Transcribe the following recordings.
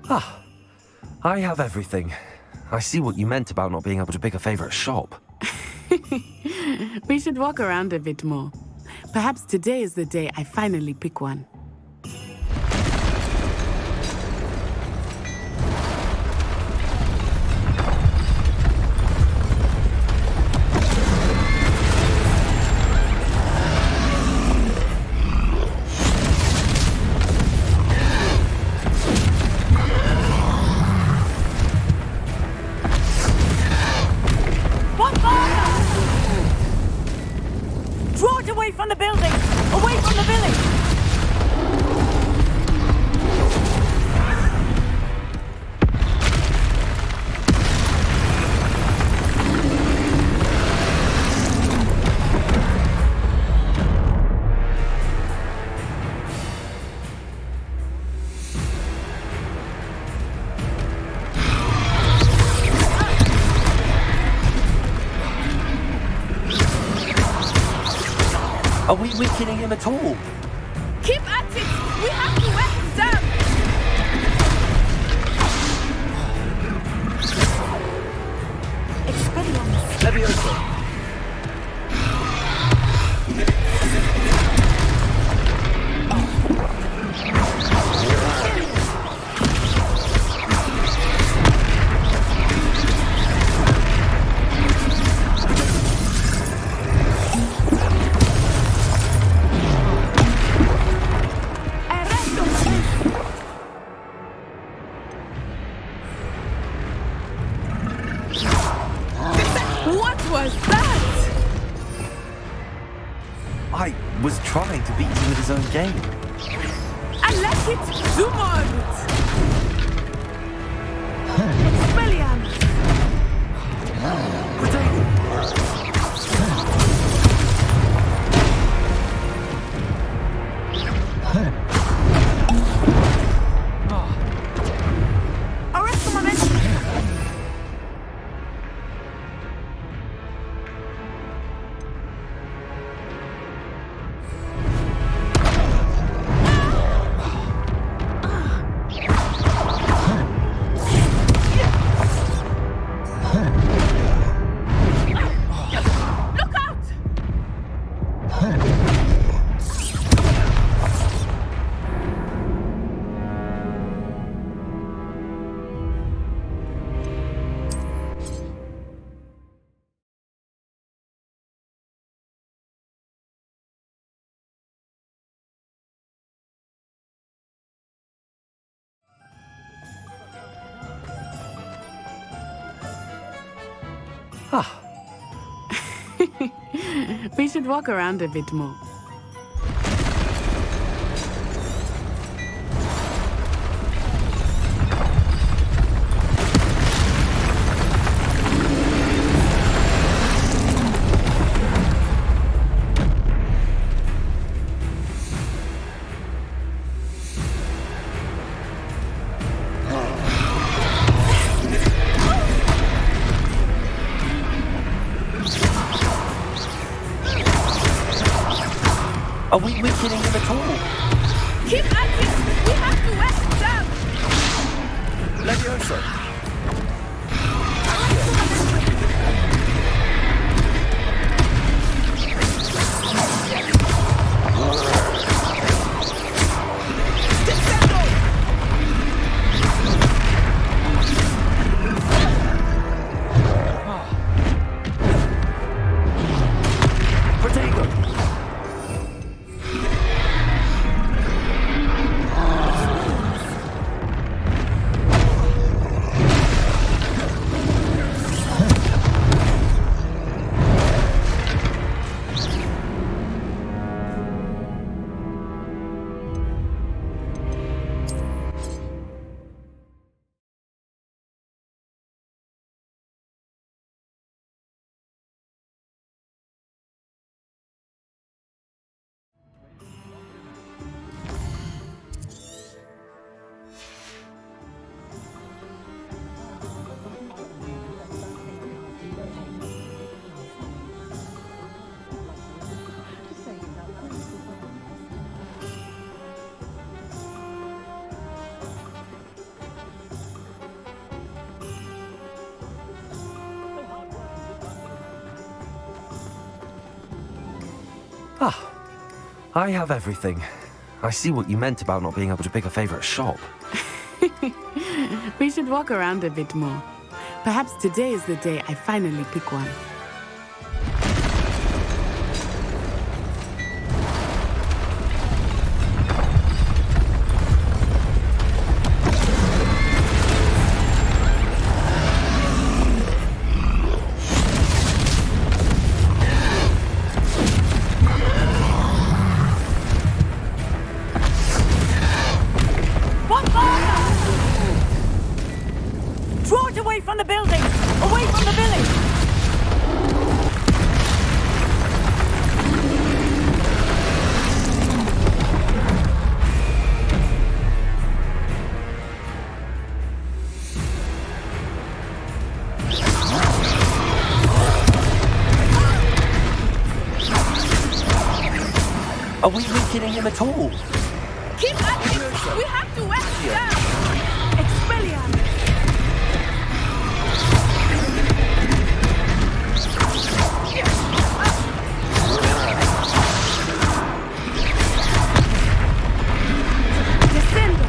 Ah, I have everything. I see what you meant about not being able to pick a favorite shop. We should walk around a bit more. Perhaps today is the day I finally pick one. Draw it away from the building! Away from the village! Are we weakening him at all? Keep at it! We have to wear him down! Expelliarmus! Levioso! What was that? I was trying to beat him with his own game. And let it zoom on it! Expelliarmus! Arrest the momentum! Ah, We should walk around a bit more. are we weakening him at all? Keep at it! We have to wear him down! Levioso! Ah, I have everything. I see what you meant about not being able to pick a favorite shop. We should walk around a bit more. Perhaps today is the day I finally pick one. Draw it away from the building! Away from the village! Are we weakening him at all? Keep at it! We have to wear it down! Expelliarmus! Descendo!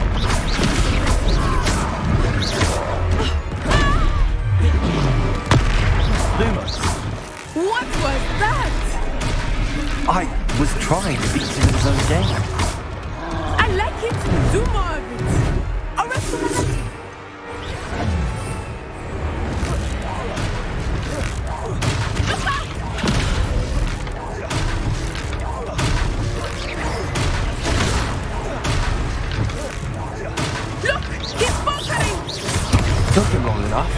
Lumos, What was that? I was trying to beat him in his own game. I like it! Do more of it! Arrest him! Look! He's faltering! Took him long enough.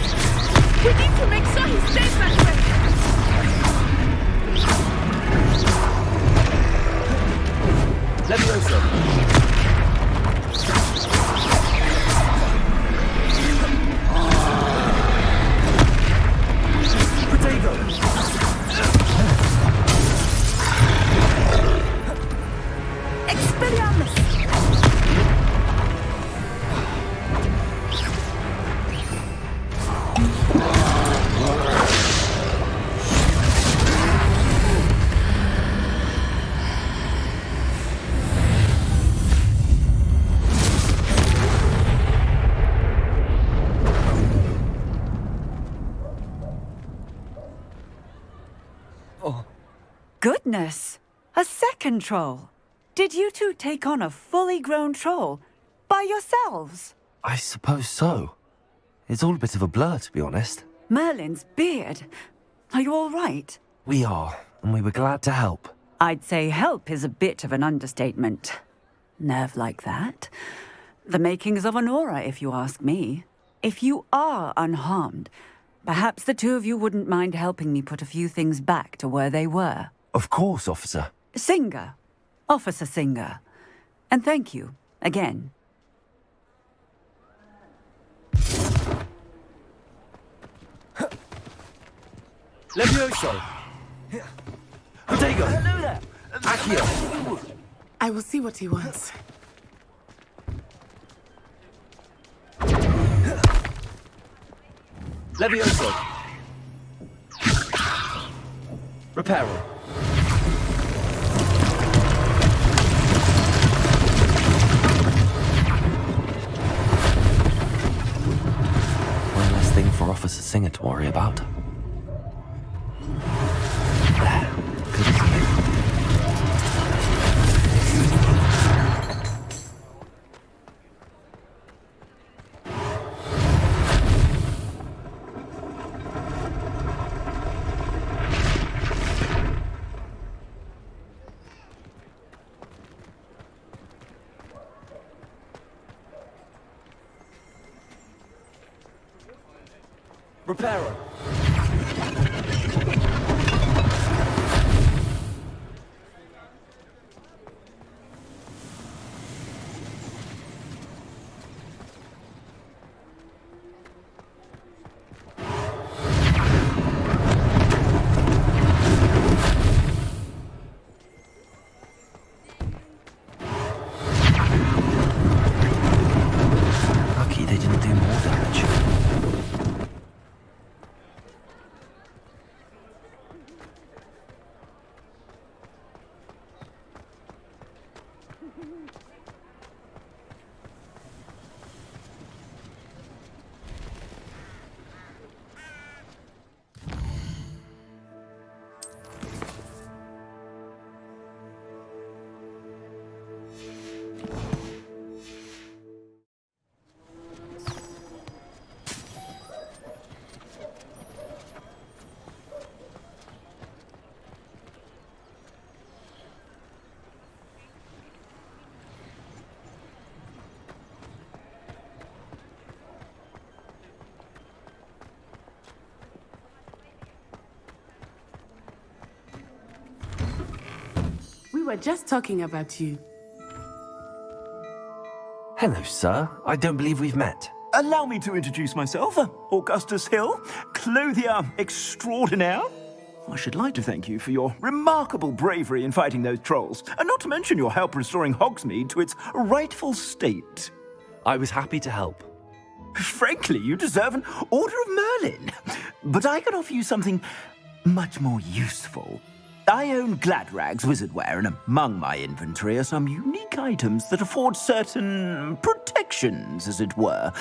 We need to make sure he stays that way! Levioso. Potato. Expelliarmus! Goodness! A second troll! Did you two take on a fully grown troll by yourselves? I suppose so. It's all a bit of a blur, to be honest. Merlin's beard. Are you all right? We are, and we were glad to help. I'd say help is a bit of an understatement. Nerve like that. The makings of an aura, if you ask me. If you are unharmed, perhaps the two of you wouldn't mind helping me put a few things back to where they were. Of course, officer. Singer. Officer Singer. And thank you, again. Levioso. Potato. Accio. I will see what he wants. Levioso. Reparo. One less thing for Officer Singer to worry about. There. Good as new. Reparo. Lucky they didn't do more damage. We were just talking about you. Hello, sir. I don't believe we've met. Allow me to introduce myself, Augustus Hill, clothier extraordinaire. I should like to thank you for your remarkable bravery in fighting those trolls, and not to mention your help restoring Hogsmeade to its rightful state. I was happy to help. Frankly, you deserve an Order of Merlin. But I can offer you something much more useful. I own Gladrag's wizardware, and among my inventory are some unique items that afford certain protections, as it were.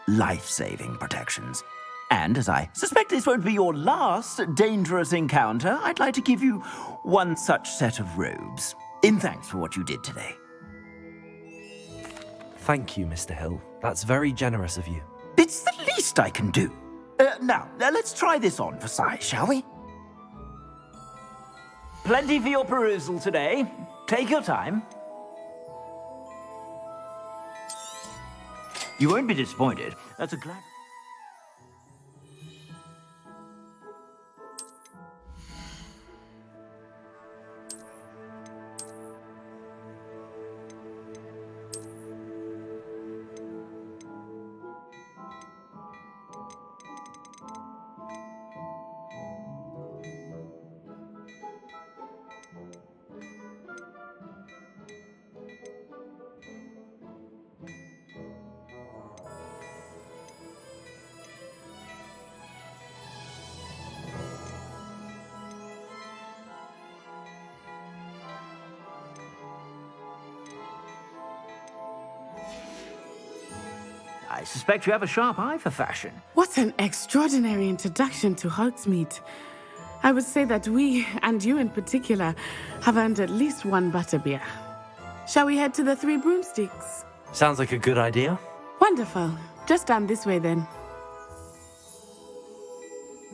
Life-saving protections. And as I suspect this won't be your last dangerous encounter, I'd like to give you one such set of robes, in thanks for what you did today. Thank you, Mr. Hill. That's very generous of you. It's the least I can do. Now, let's try this on for size, shall we? Plenty for your perusal today. Take your time. You won't be disappointed. That's a glad... I suspect you have a sharp eye for fashion. What an extraordinary introduction to Hogsmeade. I would say that we, and you in particular, have earned at least one butterbeer. Shall we head to the Three Broomsticks? Sounds like a good idea. Wonderful. Just down this way then.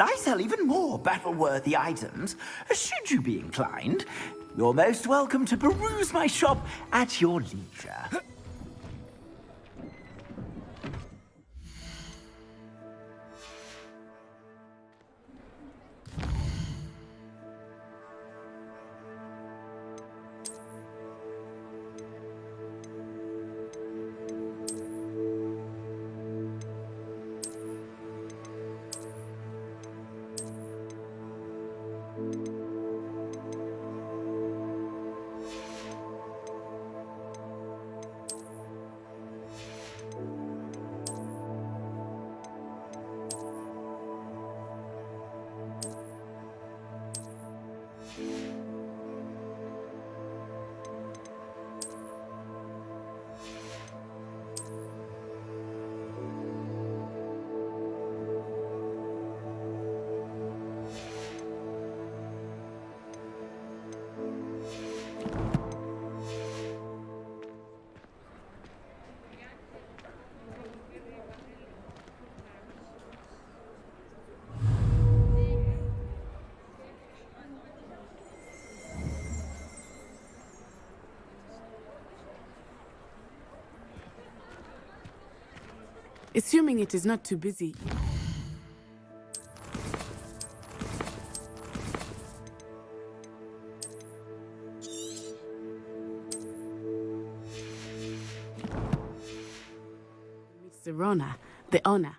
I sell even more battle-worthy items. Should you be inclined, you're most welcome to peruse my shop at your leisure. Assuming it is not too busy. Mr. Rona, the owner.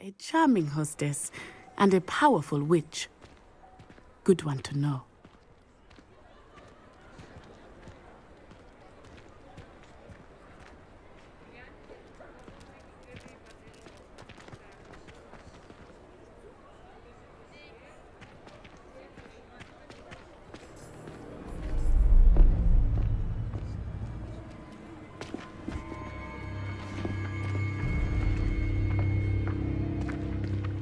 a charming hostess and a powerful witch. Good one to know.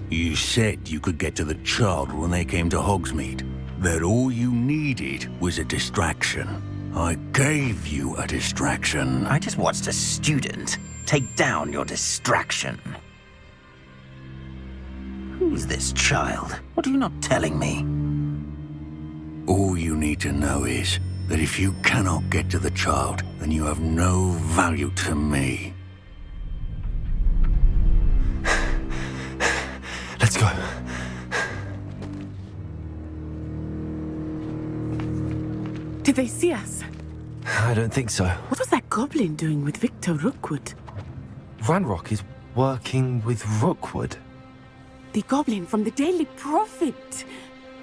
You said you could get to the child when they came to Hogsmeade. That all you needed was a distraction. I gave you a distraction. I just watched a student take down your distraction. Who's this child? What are you not telling me? All you need to know is that if you cannot get to the child, then you have no value to me. Let's go. Did they see us? I don't think so. What was that goblin doing with Victor Rookwood? Ranrock is working with Rookwood. The goblin from the Daily Prophet.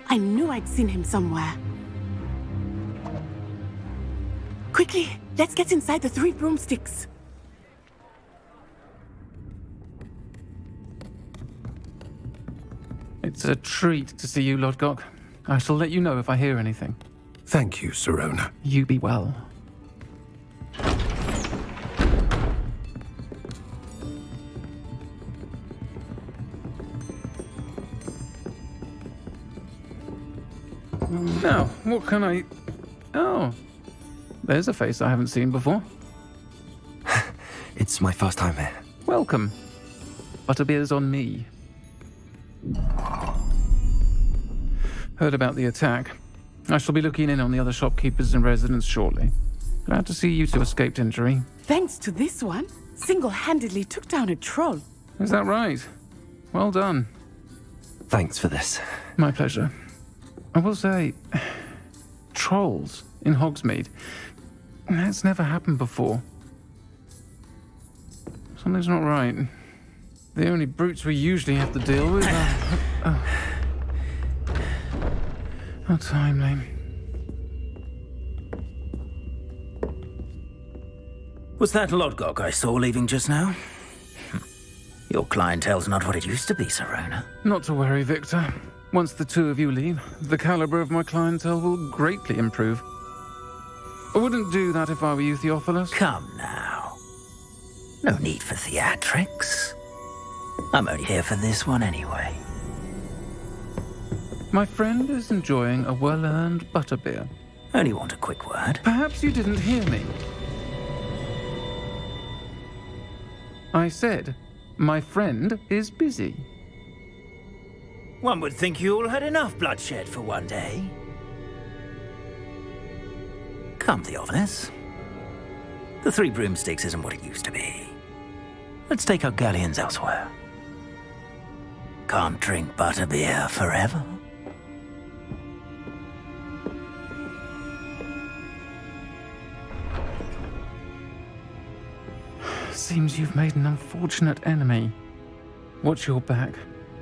I knew I'd seen him somewhere. Quickly, let's get inside the 3 broomsticks. It's a treat to see you, Lodgok. I shall let you know if I hear anything. Thank you, Sirona. You be well. Now, what can I... Oh, there's a face I haven't seen before. It's my first time here. Welcome. Butterbeer's on me. Heard about the attack. I shall be looking in on the other shopkeepers and residents shortly. Glad to see you two escaped injury. Thanks to this one, single-handedly took down a troll. Is that right? Well done. Thanks for this. My pleasure. I will say, trolls in Hogsmeade. That's never happened before. Something's not right. The only brutes we usually have to deal with are... How timely. Was that Lodgok I saw leaving just now? Your clientele's not what it used to be, Sirona. Not to worry, Victor. Once the two of you leave, the caliber of my clientele will greatly improve. I wouldn't do that if I were you, Theophilus. Come now. No need for theatrics. I'm only here for this one anyway. My friend is enjoying a well-earned butterbeer. Only want a quick word. Perhaps you didn't hear me. I said, my friend is busy. One would think you all had enough bloodshed for one day. Come, Theophilus. The 3 broomsticks isn't what it used to be. Let's take our galleons elsewhere. Can't drink butterbeer forever. Seems you've made an unfortunate enemy. Watch your back.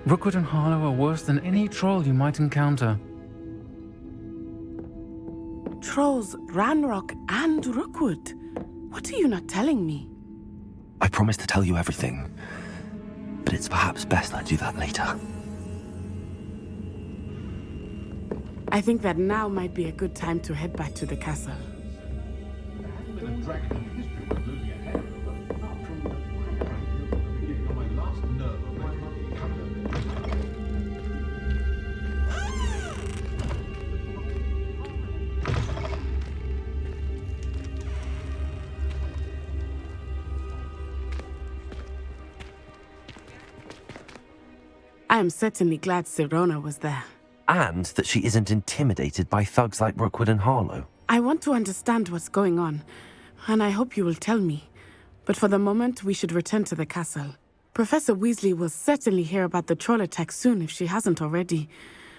Rookwood and Harlow are worse than any troll you might encounter. Trolls, Ranrock, and Rookwood. What are you not telling me? I promise to tell you everything, but it's perhaps best I do that later. I think that now might be a good time to head back to the castle. I am certainly glad Sirona was there. And that she isn't intimidated by thugs like Rookwood and Harlow. I want to understand what's going on, and I hope you will tell me. But for the moment, we should return to the castle. Professor Weasley will certainly hear about the troll attack soon if she hasn't already.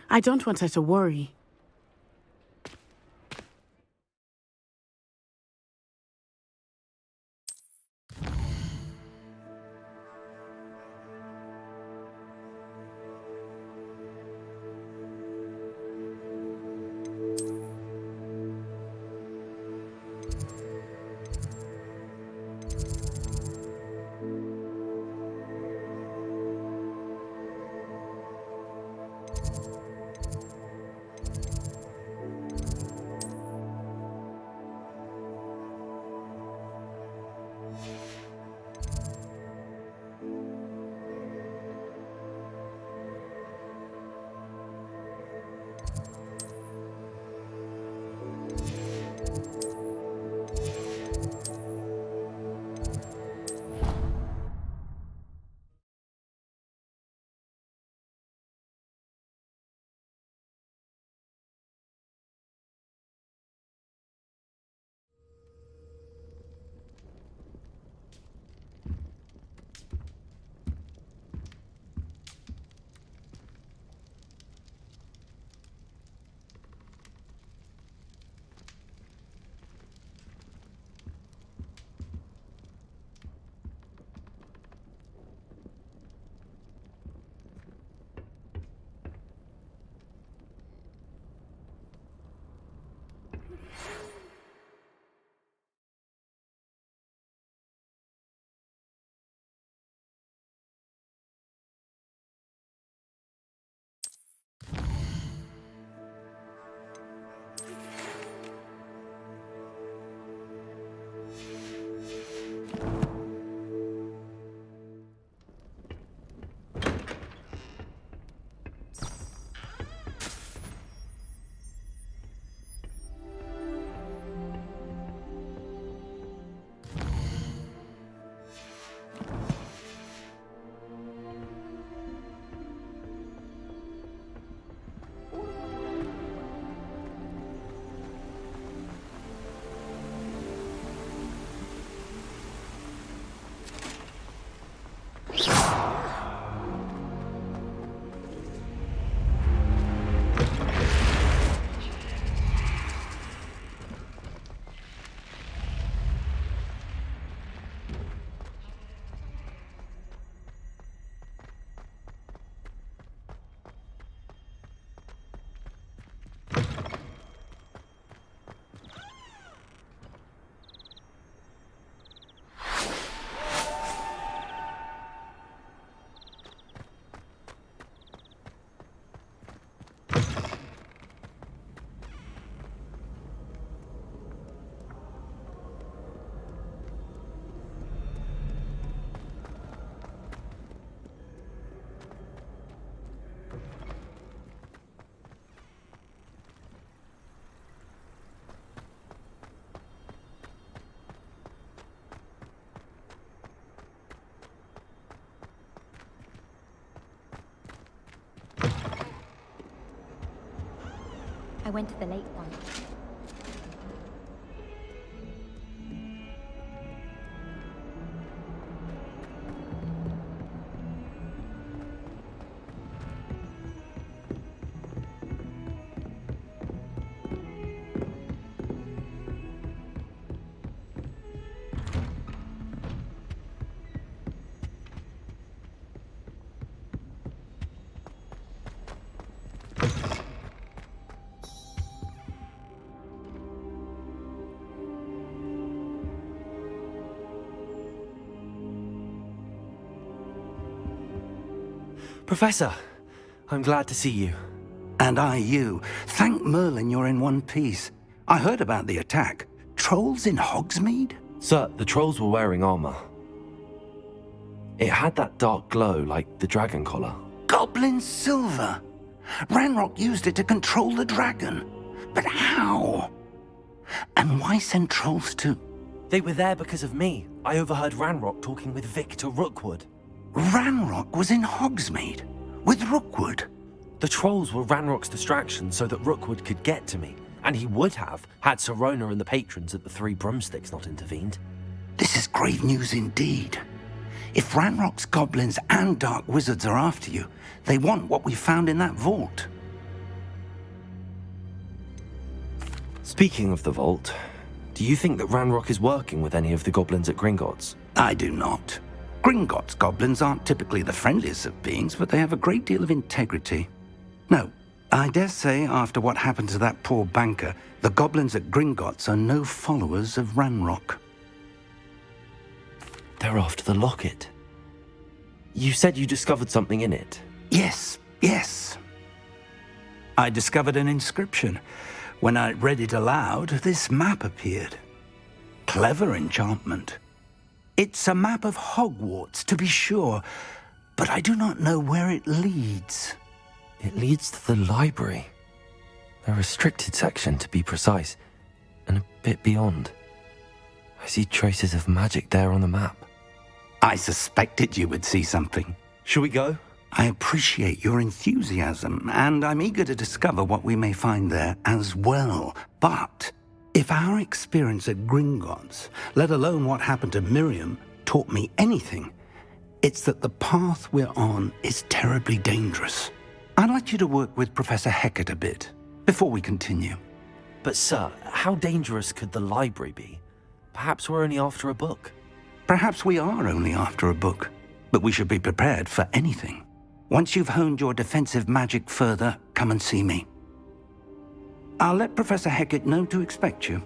I don't want her to worry. went to the lake one. Professor, I'm glad to see you. And I you. Thank Merlin you're in one piece. I heard about the attack. Trolls in Hogsmeade? Sir, the trolls were wearing armor. It had that dark glow like the dragon collar. Goblin silver. Ranrock used it to control the dragon. But how? And why send trolls to... They were there because of me. I overheard Ranrock talking with Victor Rookwood. Ranrock was in Hogsmeade? With Rookwood? The trolls were Ranrock's distraction so that Rookwood could get to me. And he would have, had Sirona and the patrons at the Three Broomsticks not intervened. This is grave news indeed. If Ranrock's goblins and dark wizards are after you, they want what we found in that vault. Speaking of the vault, do you think that Ranrock is working with any of the goblins at Gringotts? I do not. Gringotts goblins aren't typically the friendliest of beings, but they have a great deal of integrity. No, I dare say after what happened to that poor banker, the goblins at Gringotts are no followers of Ranrock. They're after the locket. You said you discovered something in it. Yes. I discovered an inscription. When I read it aloud, this map appeared. Clever enchantment. It's a map of Hogwarts, to be sure, but I do not know where it leads. It leads to the library. A restricted section, to be precise, and a bit beyond. I see traces of magic there on the map. I suspected you would see something. Shall we go? I appreciate your enthusiasm, and I'm eager to discover what we may find there as well. But if our experience at Gringotts, let alone what happened to Miriam, taught me anything, it's that the path we're on is terribly dangerous. I'd like you to work with Professor Hecat a bit before we continue. But sir, how dangerous could the library be? Perhaps we're only after a book. Perhaps we are only after a book, but we should be prepared for anything. Once you've honed your defensive magic further, come and see me. I'll let Professor Hecat know to expect you.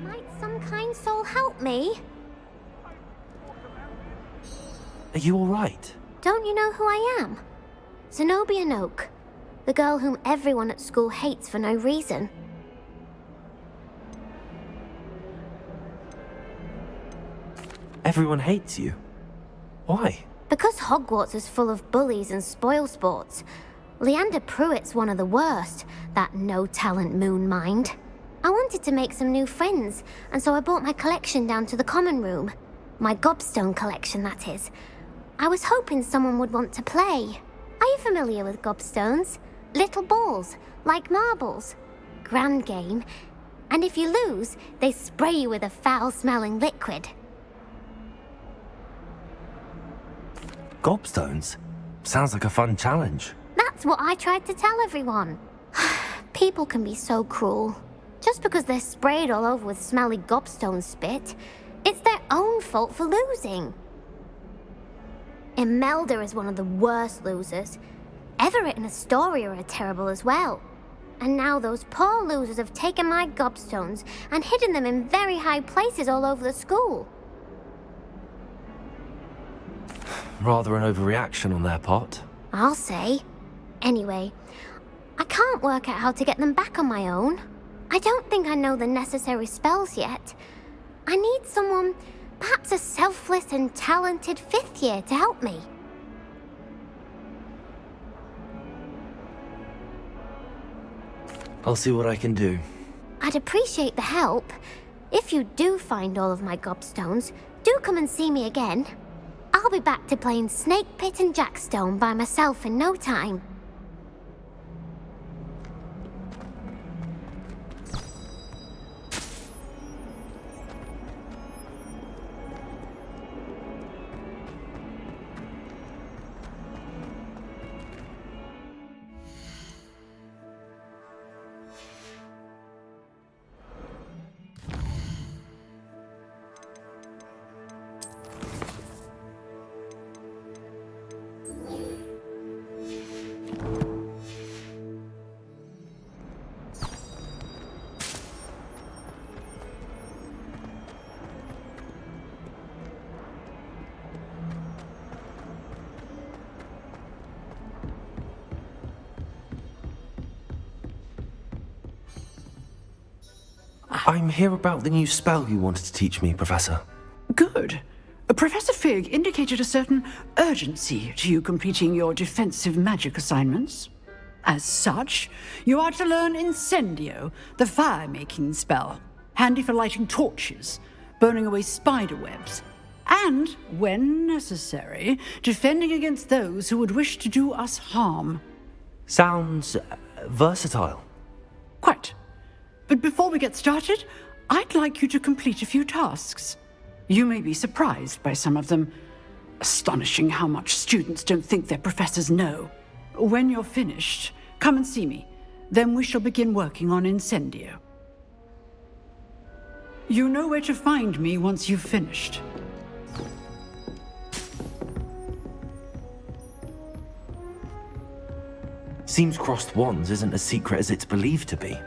Might some kind soul help me? Are you all right? Don't you know who I am? Zenobia Noak, the girl whom everyone at school hates for no reason. Everyone hates you. Why? Because Hogwarts is full of bullies and spoilsports. Leander Pruitt's one of the worst, that no-talent moon mind. I wanted to make some new friends, and so I brought my collection down to the common room. My gobstone collection, that is. I was hoping someone would want to play. Are you familiar with gobstones? Little balls, like marbles. Grand game. And if you lose, they spray you with a foul-smelling liquid. gobstones? Sounds like a fun challenge. That's what I tried to tell everyone. People can be so cruel. Just because they're sprayed all over with smelly gobstone spit, it's their own fault for losing. Imelda is one of the worst losers. Everett and Astoria are terrible as well. And now those poor losers have taken my gobstones and hidden them in very high places all over the school. Rather an overreaction on their part. I'll say. Anyway, I can't work out how to get them back on my own. I don't think I know the necessary spells yet. I need someone, perhaps a selfless and talented 5th year to help me. I'll see what I can do. I'd appreciate the help. If you do find all of my gobstones, do come and see me again. I'll be back to playing Snake Pit and Jackstone by myself in no time. I'm here about the new spell you wanted to teach me, Professor. Good. Professor Fig indicated a certain urgency to you completing your defensive magic assignments. As such, you are to learn Incendio, the fire-making spell, handy for lighting torches, burning away spider webs, and, when necessary, defending against those who would wish to do us harm. Sounds versatile. Quite. But before we get started, I'd like you to complete a few tasks. You may be surprised by some of them. Astonishing how much students don't think their professors know. When you're finished, come and see me. Then we shall begin working on Incendio. You know where to find me once you've finished. Seems crossed wands isn't as secret as it's believed to be.